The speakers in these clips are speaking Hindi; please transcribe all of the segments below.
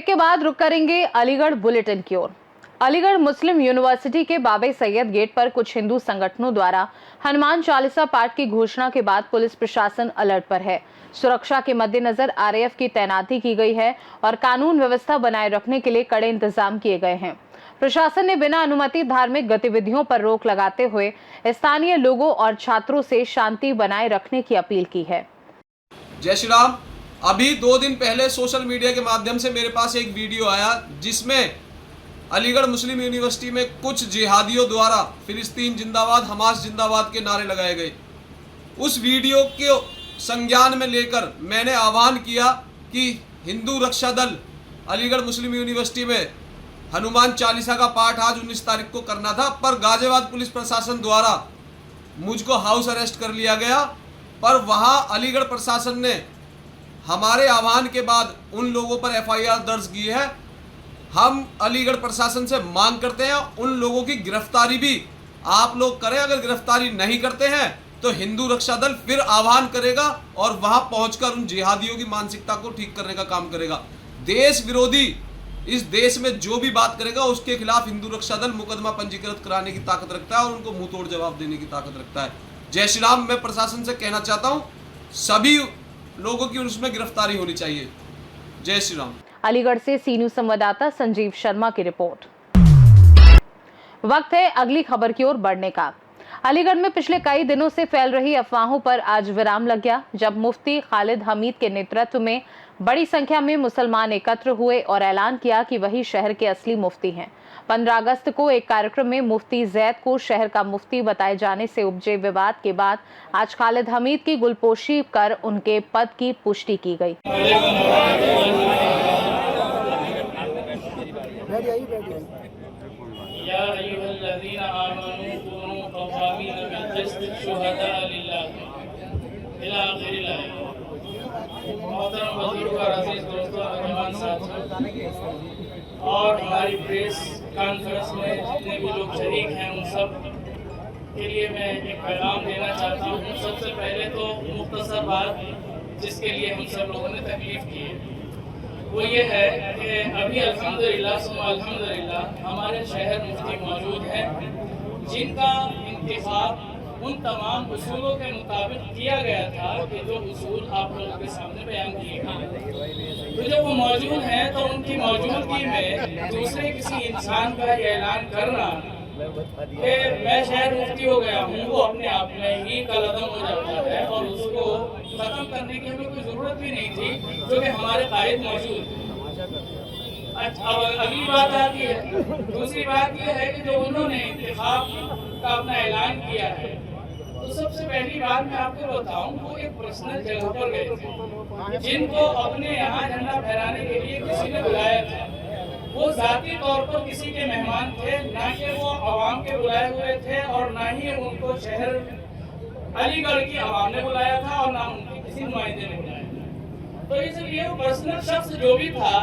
ब्रेक के बाद रुक करेंगे अलीगढ़ बुलेटिन की ओर। अलीगढ़ मुस्लिम यूनिवर्सिटी के बाबे सैयद गेट पर कुछ हिंदू संगठनों द्वारा हनुमान चालीसा पाठ की घोषणा के बाद पुलिस प्रशासन अलर्ट पर है। सुरक्षा के मद्देनजर आरएएफ की तैनाती की गई है और कानून व्यवस्था बनाए रखने के लिए कड़े इंतजाम किए गए हैं। प्रशासन ने बिना अनुमति धार्मिक गतिविधियों पर रोक लगाते हुए स्थानीय लोगों और छात्रों से शांति बनाए रखने की अपील की है। जय श्री राम। अभी 2 दिन पहले सोशल मीडिया के माध्यम से मेरे पास एक वीडियो आया जिसमें अलीगढ़ मुस्लिम यूनिवर्सिटी में कुछ जिहादियों द्वारा फिलिस्तीन जिंदाबाद, हमास जिंदाबाद के नारे लगाए गए। उस वीडियो के संज्ञान में लेकर मैंने आह्वान किया कि हिंदू रक्षा दल अलीगढ़ मुस्लिम यूनिवर्सिटी में हनुमान चालीसा का पाठ आज 19 तारीख को करना था, पर गाजियाबाद पुलिस प्रशासन द्वारा मुझको हाउस अरेस्ट कर लिया गया। पर वहां अलीगढ़ प्रशासन ने हमारे आह्वान के बाद उन लोगों पर एफआईआर दर्ज की है। हम अलीगढ़ प्रशासन से मांग करते हैं उन लोगों की गिरफ्तारी भी आप लोग करें। अगर गिरफ्तारी नहीं करते हैं तो हिंदू रक्षा दल फिर आह्वान करेगा और वहां पहुंचकर उन जिहादियों की मानसिकता को ठीक करने का काम करेगा। देश विरोधी इस देश में जो भी बात करेगा उसके खिलाफ हिंदू रक्षा दल मुकदमा पंजीकृत कराने की ताकत रखता है और उनको मुंह तोड़ जवाब देने की ताकत रखता है। जय श्री राम। मैं प्रशासन से कहना चाहता हूं सभी लोगों की उसमें गिरफ्तारी होनी चाहिए। जय श्री राम। अलीगढ़ से सी न्यूज संवाददाता संजीव शर्मा की रिपोर्ट। वक्त है अगली खबर की ओर बढ़ने का। अलीगढ़ में पिछले कई दिनों से फैल रही अफवाहों पर आज विराम लग गया, जब मुफ्ती खालिद हमीद के नेतृत्व में बड़ी संख्या में मुसलमान एकत्र हुए और ऐलान किया कि वही शहर के असली मुफ्ती हैं। 15 अगस्त को एक कार्यक्रम में मुफ्ती जैद को शहर का मुफ्ती बताए जाने से उपजे विवाद के बाद आज खालिद हमीद की गुलपोशी कर उनके पद की पुष्टि की गई। और हमारी प्रेस कॉन्फ्रेंस में जितने भी लोग शरीक हैं उन सब के लिए मैं एक पैगाम देना चाहता हूँ। सबसे पहले तो मुख्तसर बात जिसके लिए हम सब लोगों ने तकलीफ की है वो ये है कि अभी अल्हम्दुलिल्लाह हमारे शहर मुफ्ती मौजूद हैं जिनका इंतखाब उन तमाम उसूलों के मुताबिक किया गया था कि जो उसूल आप लोगों के सामने बयान किए गए। तो जब वो मौजूद हैं तो उनकी मौजूदगी में दूसरे किसी इंसान का ये ऐलान करना कि मैं शहर मुफ्ती हो गया हूँ वो अपने आप में ही कलअदम हो जाता है और उसको खत्म करने की हमें कोई ज़रूरत भी नहीं थी, जो कि हमारे कायद मौजूद है। अच्छा, अब अगली बात आती है। दूसरी बात यह है कि जो उन्होंने इंतखाब का अपना ऐलान किया है तो सबसे पहली बात मैं आपको बताऊं वो एक पर्सनल जगह पर गए थे जिनको अपने यहाँ झंडा फहराने के लिए किसी ने बुलाया था। वो जाती तौर पर किसी के मेहमान थे, ना कि वो आवाम के बुलाए हुए थे और ना ही उनको शहर अलीगढ़ की आवाम ने बुलाया था और ना उनके किसी नुमाइंदे ने बुलाया। तो इसलिए वो पर्सनल शख्स जो भी था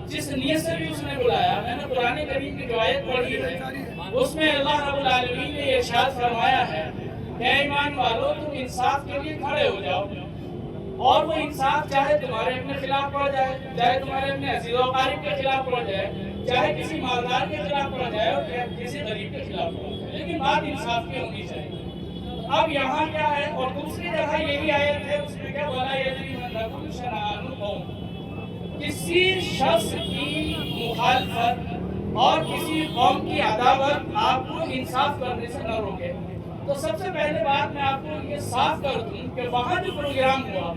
जिस नियत से भी उसने बुलाया, मैंने कुरान करीम की जो आयत पढ़ी है उसमें अल्लाह रब्बुल आलमीन ने इरशाद फरमाया है कि ईमान वालों तुम इंसाफ के लिए खड़े हो जाओ और वो इंसाफ चाहे तुम्हारे अपने खिलाफ पड़ जाए, चाहे तुम्हारे अपने अजीज और क़रीब के खिलाफ पड़ जाए, चाहे किसी मालदार के खिलाफ पड़ जाए और किसी गरीब के खिलाफ पड़ जाए, लेकिन बात इंसाफ की होनी चाहिए। अब यहाँ क्या है और दूसरी जगह यही आयत है उसमें क्या बोला किसी शख्स की मुखालफत और किसी कौम की अदावत आपको इंसाफ करने से न रोके। तो सबसे पहले बात मैं आपको ये साफ कर दूं कि वहाँ जो प्रोग्राम हुआ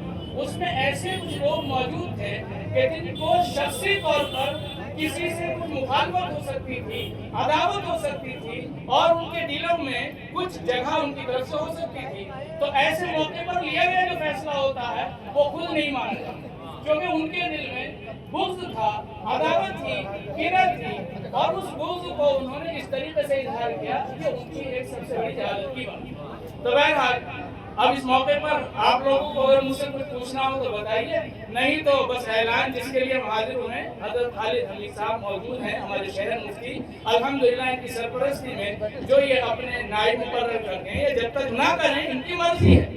उसमें ऐसे कुछ लोग मौजूद थे कि जिनको शख्सी तौर पर किसी से कुछ मुखालफत हो सकती थी, अदावत हो सकती थी और उनके दिलों में कुछ जगह उनकी तरफ से हो सकती थी। तो ऐसे मौके पर लिया गया जो फैसला होता है वो खुद नहीं मानता, क्योंकि उनके दिल में बुग़्ज़ था, अदावत थी, किरत थी और उस बुग़्ज़ को उन्होंने इस तरीके से इजहार किया कि उनकी एक सबसे बड़ी ज़्यादती बनी। तो बहरहाल अब इस मौके पर आप लोगों को अगर मुझसे कुछ पूछना हो तो बताइए, नहीं तो बस ऐलान जिसके लिए हम हाजिर हुए हज़रत खालिद हमीद साहब मौजूद हैं हमारे शहर मुफ्ती। अल्हम्दुलिल्लाह इनकी सरपरस्ती में जो ये अपने नायब मुकर्रर करते हैं, ये जब तक ना करें इनकी मर्जी है,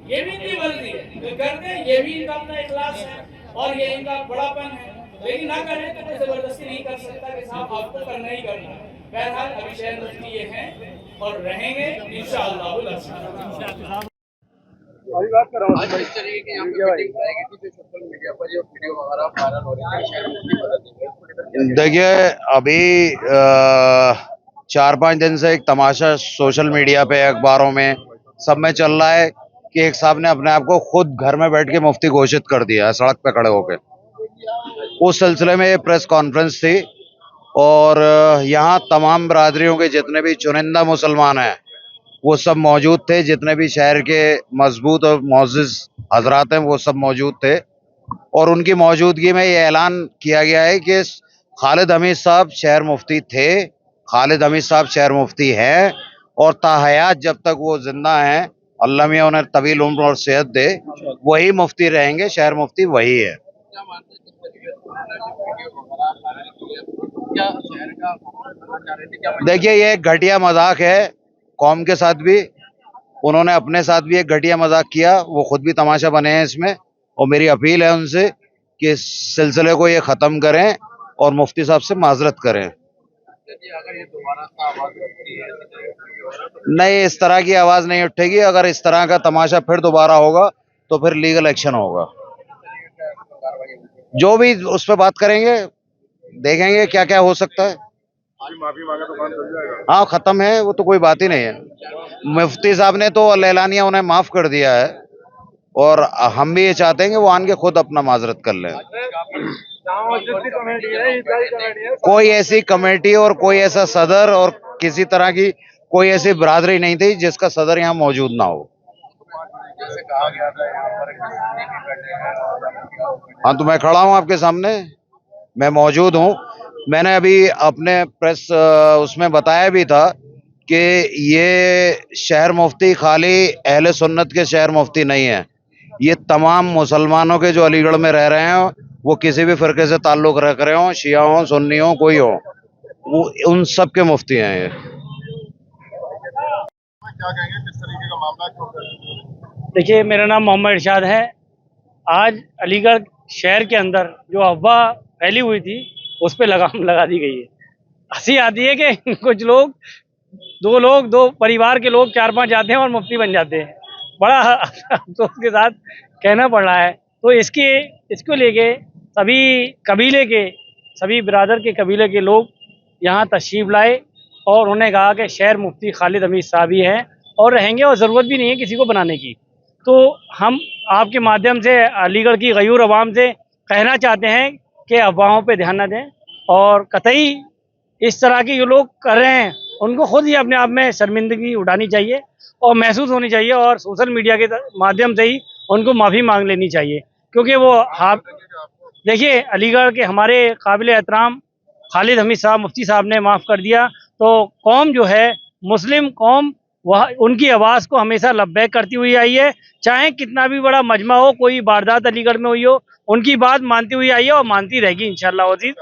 ये भी इनकी मर्जी है, जो कर दें ये भी इनका अपना इखलास है और ये इनका बड़ापन है। लेकिन ना करें तो कोई जबरदस्ती नहीं कर सकता कि साहब आपको करना ही करना है। बहरहाल अभी शहर मुफ्ती ये हैं और रहेंगे इंशाअल्लाह। आज किस तरीके की यहाँ पे मीटिंग कराई गई थी जो सोशल मीडिया पर जो वीडियो वगैरह वायरल हो रही है शहर मुफ्ती बदल देखिए, अभी 4-5 दिन से एक तमाशा सोशल मीडिया पे, अखबारों में, सब में चल रहा है कि एक साहब ने अपने आप को खुद घर में बैठ के मुफ्ती घोषित कर दिया है, सड़क पे खड़े होके। उस सिलसिले में ये प्रेस कॉन्फ्रेंस थी और यहाँ तमाम बरादरियों के जितने भी चुनिंदा मुसलमान हैं वो सब मौजूद थे। जितने भी शहर के मजबूत और मोअज़्ज़िज़ हजरात हैं वो सब मौजूद थे और उनकी मौजूदगी में ये ऐलान किया गया है कि खालिद हमीद साहब शहर मुफ्ती थे, खालिद हमीद साहब शहर मुफ्ती हैं और ताहयात जब तक वो जिंदा हैं, अल्लाह मियां उन्हें तवील उम्र और सेहत दे, वही मुफ्ती रहेंगे, शहर मुफ्ती वही है। क्या मानते हैं जिस तरीके से उन्होंने जो वीडियो वगैरह वायरल किया क्या शहर का करना चाह रहे थे क्या? देखिए, ये एक घटिया मजाक है, कौम के साथ भी उन्होंने अपने साथ भी एक घटिया मजाक किया, वो खुद भी तमाशा बने हैं इसमें। और मेरी अपील है उनसे कि इस सिलसिले को ये ख़त्म करें और मुफ्ती साहब से माजरत करें। अगर ये दोबारा आवाज उठती है नहीं, इस तरह की आवाज़ नहीं उठेगी। अगर इस तरह का तमाशा फिर दोबारा होगा तो फिर लीगल एक्शन होगा। जो भी उस पर बात करेंगे, देखेंगे क्या क्या हो सकता है। आज माफी मांगे तो काम चल जाएगा। हाँ, ख़त्म है, वो तो कोई बात ही नहीं है। मुफ्ती साहब ने तो एलानिया उन्हें माफ़ कर दिया है और हम भी ये चाहते हैं कि वो आन के खुद अपना माजरत कर लें। कोई ऐसी कमेटी और कोई ऐसा सदर और किसी तरह की कोई ऐसी बरादरी नहीं थी जिसका सदर यहाँ मौजूद ना हो। जैसे कहा गया था यहाँ पर बैठे हैं। हाँ, तो मैं खड़ा हूँ आपके सामने, मैं मौजूद हूँ। मैंने अभी अपने प्रेस उसमें बताया भी था कि ये शहर मुफ्ती खाली अहले सुन्नत के शहर मुफ्ती नहीं है, ये तमाम मुसलमानों के जो अलीगढ़ में रह रहे हैं, वो किसी भी फिरके से ताल्लुक़ रख रहे हों, शिया हों, सुन्नी हों, कोई हो, वो उन सब के मुफ्ती हैं ये। क्या कहेंगे किस तरीके का मामला क्यों? देखिए, मेरा नाम मोहम्मद इरशाद है। आज अलीगढ़ शहर के अंदर जो अफवाह फैली हुई थी उस पर लगाम लगा दी गई है। हंसी आती है कि कुछ लोग दो परिवार के लोग 4-5 जाते हैं और मुफ्ती बन जाते हैं। बड़ा अफसोस के साथ कहना पड़ रहा है। तो इसको लेके सभी कबीले के, सभी बिरादर के कबीले के लोग यहाँ तशरीफ़ लाए और उन्होंने कहा कि शहर मुफ्ती खालिद हमीद साहब ही हैं और रहेंगे और ज़रूरत भी नहीं है किसी को बनाने की। तो हम आपके माध्यम से अलीगढ़ की गयूर अवाम से कहना चाहते हैं कि अफवाहों पे ध्यान न दें और कतई इस तरह के जो लोग कर रहे हैं उनको खुद ही अपने आप में शर्मिंदगी उठानी चाहिए और महसूस होनी चाहिए और सोशल मीडिया के माध्यम से ही उनको माफ़ी मांग लेनी चाहिए। क्योंकि वो आप देखिए, अलीगढ़ के हमारे काबिल एहतराम खालिद हमीद साहब मुफ्ती साहब ने माफ़ कर दिया, तो कौम जो है, मुस्लिम कौम, वह उनकी आवाज़ को हमेशा लब्बैक करती हुई आई है। चाहे कितना भी बड़ा मजमा हो, कोई वारदात अलीगढ़ में हुई हो, उनकी बात मानती हुई आई है और मानती रहेगी इंशाअल्लाह अज़ीज़।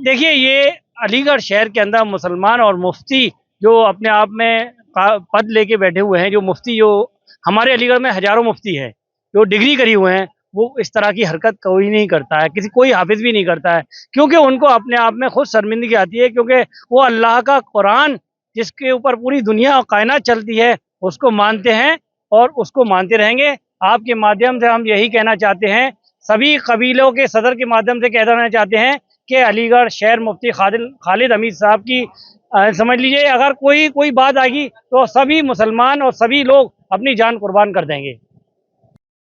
देखिए, ये अलीगढ़ शहर के अंदर मुसलमान और मुफ्ती जो अपने आप में पद लेके बैठे हुए हैं, जो मुफ्ती, जो हमारे अलीगढ़ में हज़ारों मुफ्ती हैं जो डिग्री करी हुए हैं, वो इस तरह की हरकत कोई नहीं करता है, कोई हाफिज भी नहीं करता है, क्योंकि उनको अपने आप में खुद शर्मिंदगी आती है। क्योंकि वो अल्लाह का कुरान, जिसके ऊपर पूरी दुनिया और कायनात चलती है, उसको मानते हैं और उसको मानते रहेंगे। आपके माध्यम से हम यही कहना चाहते हैं, सभी कबीलों के सदर के माध्यम से कहना चाहते हैं कि अलीगढ़ शहर मुफ्ती खालिद हमीद साहब की समझ लीजिए, अगर कोई बात आएगी तो सभी मुसलमान और सभी लोग अपनी जान कुर्बान कर देंगे।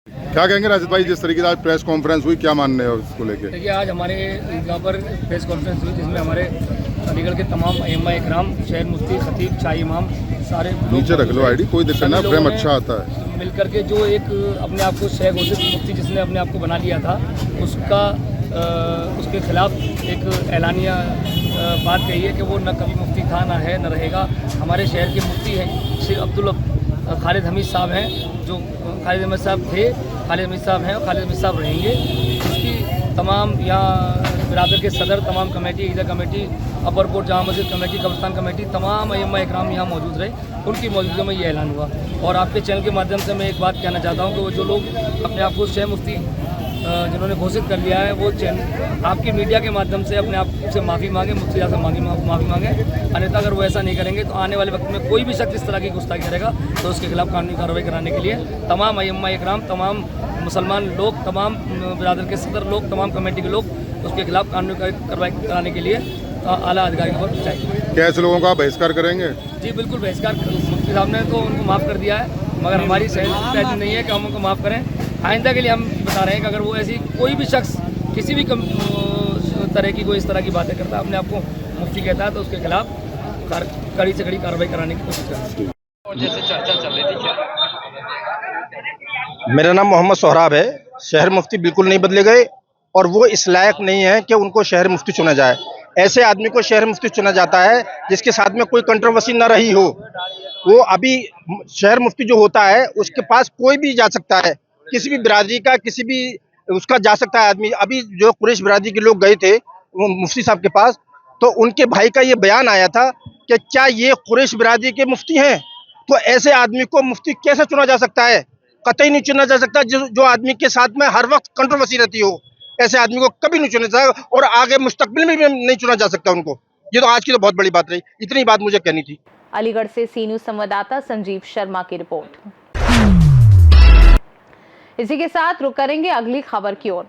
क्या कहेंगे राजद भाई, जिस तरीके से आज प्रेस कॉन्फ्रेंस हुई, क्या मानने हैं उसको लेके? देखिए, आज हमारे यहाँ पर प्रेस कॉन्फ्रेंस हुई जिसमें हमारे अलीगढ़ के तमाम अइम्मा इकराम, शहर मुफ्ती, खतीब, शाही इमाम, सारे नीचे रख लो आईडी, कोई दिक्कत ना, फ्रेम अच्छा आता है। मिलकर के जो एक अपने आप को शेख घोषित मुफ्ती जिसने अपने आप को बना लिया था, उसके खिलाफ एक ऐलानिया बात कही है कि वो न कभी मुफ्ती था, न है, न रहेगा। हमारे शहर के मुफ्ती हैं श्री अब्दुल खालिद हमीद साहब हैं, जो खालिद हमीद साहब थे, खालिद हमीद साहब हैं और खालिद हमीद साहब रहेंगे। इसकी तमाम यहाँ बिरादर के सदर, तमाम कमेटी, ईदा कमेटी, अपर कोट जामा मस्जिद कमेटी, कब्रिस्तान कमेटी, तमाम अइम्मा इकराम यहाँ मौजूद रहे। उनकी मौजूदगी में ये ऐलान हुआ। और आपके चैनल के माध्यम से मैं एक बात कहना चाहता हूँ कि वो जो लोग अपने आप को शहर मुफ्ती जिन्होंने घोषित कर लिया है वो आपकी मीडिया के माध्यम से अपने आप से माफ़ी मांगे, मुफ्ती साहब से माफ़ी मांगे। अन्यथा अगर वो ऐसा नहीं करेंगे तो आने वाले वक्त में कोई भी शख्स इस तरह की गुस्ताखी करेगा तो उसके खिलाफ कानूनी कार्रवाई कराने के लिए तमाम अइम्मा इकराम, तमाम मुसलमान लोग, तमाम बिरादर के सदर लोग, तमाम कमेटी के लोग उसके खिलाफ कानूनी कार्रवाई कराने के लिए आला अधिकारियों को चाहिए। क्या ऐसे लोगों का बहिष्कार करेंगे? जी बिल्कुल बहिष्कार। मुफ्ती साहब ने तो उनको माफ़ कर दिया है, मगर हमारी सहज नहीं है कि हम उनको माफ़ करें। आइंदा के लिए हम बता रहे हैं कि अगर वो ऐसी कोई भी शख्स किसी भी तरह की कोई इस तरह की बातें करता है, अपने आप को मुफ्ती कहता है, तो उसके खिलाफ कड़ी से कड़ी कार्रवाई कराने की कोशिश करें। जैसे चर्चा चल रही थी, मेरा नाम मोहम्मद सोहराब है। शहर मुफ्ती बिल्कुल नहीं बदले गए और वो इस लायक नहीं है कि उनको शहर मुफ्ती चुना जाए। ऐसे आदमी को शहर मुफ्ती चुना जाता है जिसके साथ में कोई कंट्रोवर्सी न रही हो। वो अभी शहर मुफ्ती जो होता है उसके पास कोई भी जा सकता है, किसी भी बिरादरी का, किसी भी उसका जा सकता है आदमी। अभी जो कुरैश बिरादरी के लोग गए थे वो मुफ्ती साहब के पास, तो उनके भाई का ये बयान आया था कि क्या ये कुरैश बिरादरी के मुफ्ती हैं, तो ऐसे आदमी को मुफ्ती कैसे चुना जा सकता है? कतई नहीं चुना जा सकता। जो आदमी के साथ में हर वक्त कंट्रोवर्सी रहती हो, ऐसे आदमी को कभी नहीं चुना जा सकता और आगे मुस्तकबिल में भी नहीं चुना जा सकता उनको। ये तो आज की तो बहुत बड़ी बात रही। इतनी बात मुझे कहनी थी। अलीगढ़ से सी न्यूज़ संवाददाता संजीव शर्मा की रिपोर्ट। इसी के साथ रुक करेंगे अगली खबर की ओर।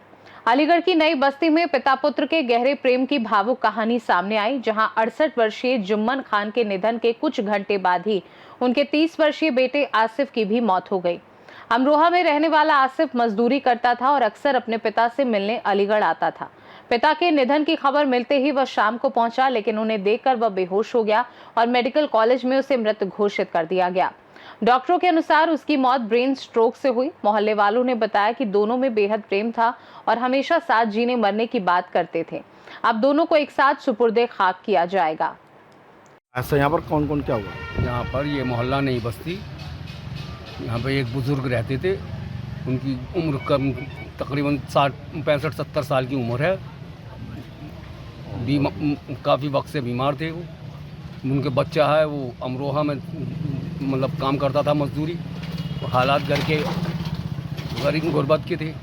अलीगढ़ की नई बस्ती में पिता पुत्र के गहरे प्रेम की भावुक कहानी सामने आई, जहां 68 वर्षीय जुम्मन खान के निधन के कुछ घंटे बाद ही उनके 30 वर्षीय बेटे आसिफ की भी मौत हो गई। अमरोहा में रहने वाला आसिफ मजदूरी करता था और अक्सर अपने पिता से मिलने अलीगढ़ आता था। पिता के निधन की खबर मिलते ही वह शाम को पहुंचा, लेकिन उन्हें देखकर वह बेहोश हो गया और मेडिकल कॉलेज में उसे मृत घोषित कर दिया गया। डॉक्टरों के अनुसार उसकी मौत ब्रेन स्ट्रोक से हुई। मोहल्ले वालों ने बताया कि दोनों में बेहद प्रेम था और हमेशा साथ जीने मरने की बात करते थे। अब दोनों को एक साथ सुपुर्दे खाक किया जाएगा। ऐसा यहाँ पर कौन कौन क्या हुआ? यहाँ पर ये मोहल्ला नई बस्ती, यहाँ पर एक बुज़ुर्ग रहते थे। उनकी उम्र कम तकरीबन 65-70 साल की उम्र है। काफ़ी वक्त से बीमार थे वो। उनके बच्चा है वो अमरोहा में मतलब काम करता था, मजदूरी। हालात घर के गरीब गुरबत के थे।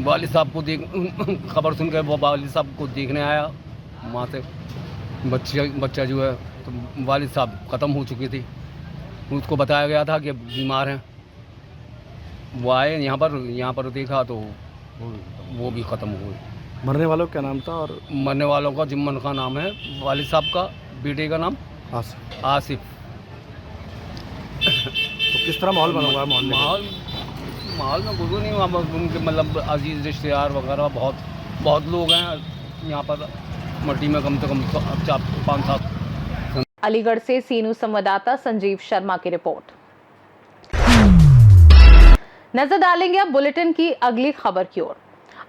वालिद साहब को खबर सुनकर वो वालिद साहब को देखने आया वहाँ से। बच्चा जो है तो वालिद साहब ख़त्म हो चुके थे। उसको बताया गया था कि बीमार हैं। वो आए यहाँ पर देखा तो वो भी ख़त्म हुए। मरने वालों का क्या नाम था? और मरने वालों का जुम्मन खान नाम है, वालिद साहब का, बेटे का नाम आसिफ। तो किस तरह माहौल बना हुआ है? माहौल में कुछ नहीं हुआ, उनके मतलब अजीज़ रिश्तेदार वगैरह बहुत लोग हैं यहाँ पर मट्टी में, कम से कम 4-5-7। अलीगढ़ से सी न्यूज़ संवाददाता संजीव शर्मा की रिपोर्ट। नजर डालेंगे अब बुलेटिन की अगली खबर की ओर।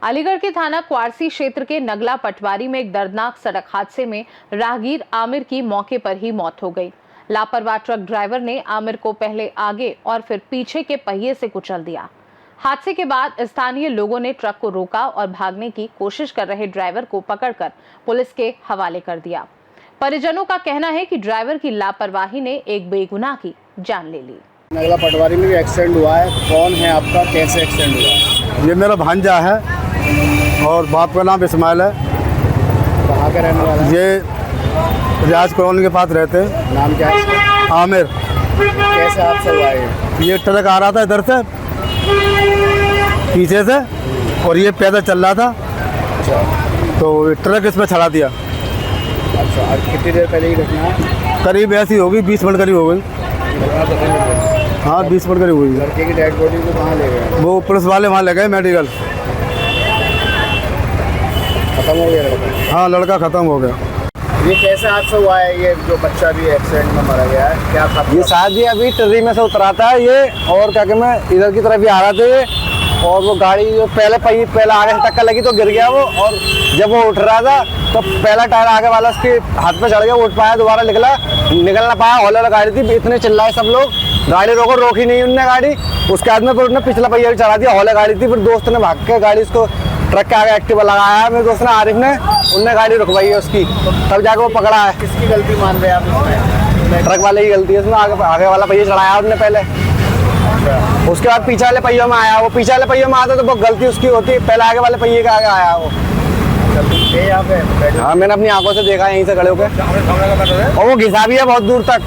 अलीगढ़ के थाना क्वारसी क्षेत्र के नगला पटवारी में एक दर्दनाक सड़क हादसे में राहगीर आमिर की मौके पर ही मौत हो गई। लापरवाह ट्रक ड्राइवर ने आमिर को पहले आगे और फिर पीछे के पहिए से कुचल दिया। हादसे के बाद स्थानीय लोगों ने ट्रक को रोका और भागने की कोशिश कर रहे ड्राइवर को पकड़कर पुलिस के हवाले कर दिया। परिजनों का कहना है कि ड्राइवर की लापरवाही ने एक बेगुनाह की जान ले ली। नगला पटवारी में भी एक्सीडेंट हुआ है। कौन है आपका, कैसे एक्सीडेंट हुआ? ये मेरा भांजा है और बाप का नाम इस्माइल है। कहाँ का रहने वाला है? ये रियाज कॉलोनी के पास रहते हैं। नाम क्या है इसका? आमिर। कैसे हादसा हुआ है? ये ट्रक आ रहा था इधर से पीछे से और ये पैदल चल रहा था। अच्छा। तो ट्रक इसमें चढ़ा दिया। अच्छा, और कितनी देर पहले ही घटना है? करीब ऐसी होगी 20 मिनट करीब हो गई। हाँ 20 मिनट करीब हुई। लड़के की डेड बॉडी को कहाँ ले गए? वो पुलिस वाले वहाँ ले गए मेडिकल। खत्म हो गया लड़का? हाँ लड़का ख़त्म हो गया। ये कैसे हादसा हुआ है? ये जो बच्चा भी एक्सीडेंट में मारा गया है, क्या था? ये शायद ये अभी टर्री में से उतरा था ये, और क्या कि मैं इधर की तरफ ही आ रहा था ये, और वो गाड़ी जो पहले आगे से टक्कर लगी तो गिर गया वो, और जब वो उठ रहा था तो पहला टायर आगे वाला उसके हाथ पे चढ़ गया, वो उठ पाया, दोबारा निकल ना पाया। हौले गाड़ी थी, इतने चिल्लाए सब लोग, गाड़ी रोकी नहीं उनने गाड़ी। उसके बाद में फिर उन्होंने पिछला पहिया भी चढ़ा दिया। हौले गाड़ी थी, फिर दोस्त ने भाग के गाड़ी उसको ट्रक के आगे एक्टिवा लगाया मेरे दोस्त ने, आरिफ ने, उनने गाड़ी रुकवाई है उसकी, तब जाके वो पकड़ा है। किसकी गलती मान रहे हैं आप इसमें? ट्रक वाले की गलती है इसमें, आगे वाला पहिया चढ़ाया उनने पहले। उसके बाद पीछे वाले पहियों में आया, वो पीछे वाले पहियों में आता तो बहुत गलती उसकी होती, पहले आगे वाले पहिए के आगे आया वो। यहाँ पे हाँ, मैंने अपनी आंखों से देखा यहीं से खड़े होकर, और वो घिसा भी है बहुत दूर तक।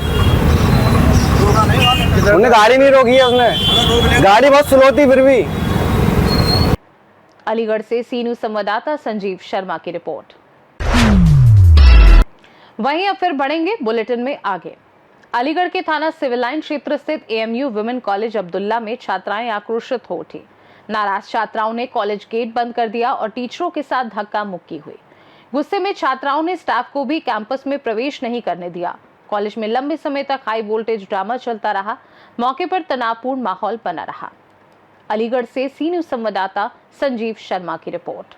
उन्हें गाड़ी नहीं रोकी है, उसने गाड़ी बहुत स्लो थी फिर भी। अलीगढ़ से सी न्यूज संवाददाता संजीव शर्मा की रिपोर्ट। वहीं अब फिर बढ़ेंगे बुलेटिन में आगे। अलीगढ़ के थाना सिविल लाइन क्षेत्र स्थित एएमयू वुमेन कॉलेज अब्दुल्ला में छात्राएं आक्रोशित हो उठी। नाराज छात्राओं ने कॉलेज गेट बंद कर दिया और टीचरों के साथ धक्का मुक्की हुई। गुस्से में छात्राओं ने स्टाफ को भी कैंपस में प्रवेश नहीं करने दिया। कॉलेज में लंबे समय तक हाई वोल्टेज ड्रामा चलता रहा। मौके पर तनावपूर्ण माहौल बना रहा। अलीगढ़ से सी न्यूज संवाददाता संजीव शर्मा की रिपोर्ट।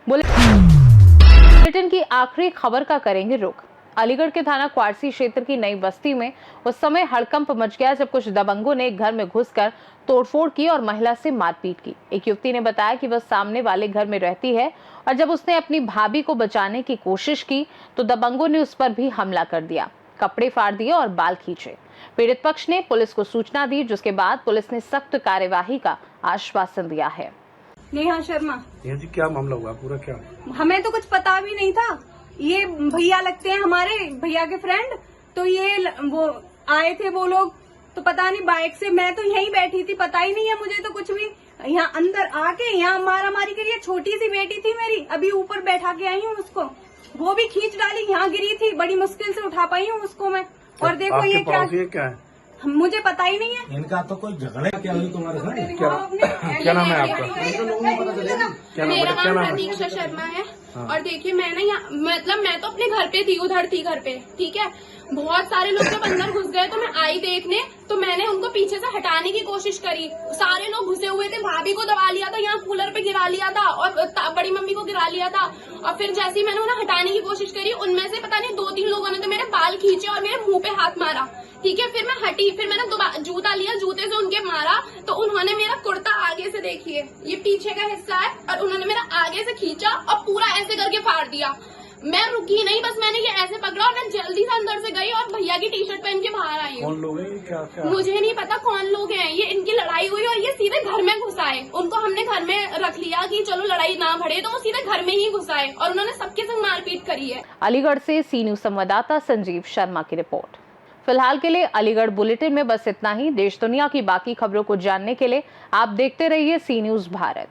बुलेटिन की आखिरी खबर का करेंगे रुख। अलीगढ़ के थाना क्वारसी क्षेत्र की नई बस्ती में उस समय हड़कंप मच गया जब कुछ दबंगों ने एक घर में घुसकर तोड़फोड़ की और महिला से मारपीट की। एक युवती ने बताया कि वह सामने वाले घर में रहती है और जब उसने अपनी भाभी को बचाने की कोशिश की तो दबंगों ने उस पर भी हमला कर दिया, कपड़े फाड़ दिए और बाल खींचे। पीड़ित पक्ष ने पुलिस को सूचना दी, जिसके बाद पुलिस ने सख्त कार्यवाही का आश्वासन दिया है। नेहा शर्मा। जी, क्या मामला हुआ पूरा? क्या हमें तो कुछ पता भी नहीं था। ये भैया लगते हैं हमारे, भैया के फ्रेंड, तो ये वो आए थे वो लोग, तो पता नहीं बाइक से, मैं तो यहीं बैठी थी, पता ही नहीं है मुझे तो कुछ भी। यहाँ अंदर आके यहाँ मारा मारी करी। छोटी सी बेटी थी मेरी, अभी ऊपर बैठा के आई हूँ उसको, वो भी खींच डाली, यहाँ गिरी थी, बड़ी मुश्किल से उठा पाई हूँ उसको मैं। और देखो ये क्या है, मुझे पता ही नहीं है। इनका तो कोई झगड़ा क्या हुई तुम्हारे साथ? क्या नाम है आपका? मेरा नाम प्रतीक्षा शर्मा है। और देखिए मैं ना यहाँ मतलब मैं तो अपने घर पे थी, उधर थी घर पे, ठीक है। बहुत सारे लोग जब अंदर घुस गए तो मैं आई देखने, तो मैंने उनको पीछे से हटाने की कोशिश करी। सारे लोग घुसे हुए थे, भाभी को दबा लिया था, यहाँ कूलर पे गिरा लिया था और बड़ी मम्मी को गिरा लिया था। और फिर जैसे ही मैंने उन्हें हटाने की कोशिश करी, उनमें से पता नहीं 2-3 लोगों ने तो मेरे बाल खींचे और मेरे मुंह पे हाथ मारा, ठीक है। फिर मैं हटी, फिर मैंने जूता लिया, जूते से उनके मारा तो उन्होंने मेरा कुर्ता आगे से, देखिए ये पीछे का हिस्सा है, और उन्होंने मेरा आगे से खींचा और पूरा ऐसे करके फाड़ दिया। मैं रुकी नहीं, बस मैंने ये ऐसे पकड़ा और मैं जल्दी से अंदर से गई और भैया की टी-शर्ट पहन के बाहर आई। कौन लोग हैं? क्या मुझे नहीं पता कौन लोग हैं। ये इनकी लड़ाई हुई और ये सीधे घर में घुस आए। उनको हमने घर में रख लिया कि चलो लड़ाई ना बढ़े, तो वो सीधे घर में ही घुस आए और उन्होंने सबके संग मारपीट करी है। अलीगढ़ से सी न्यूज संवाददाता संजीव शर्मा की रिपोर्ट। फिलहाल के लिए अलीगढ़ बुलेटिन में बस इतना ही। देश दुनिया की बाकी खबरों को जानने के लिए आप देखते रहिए सी न्यूज भारत।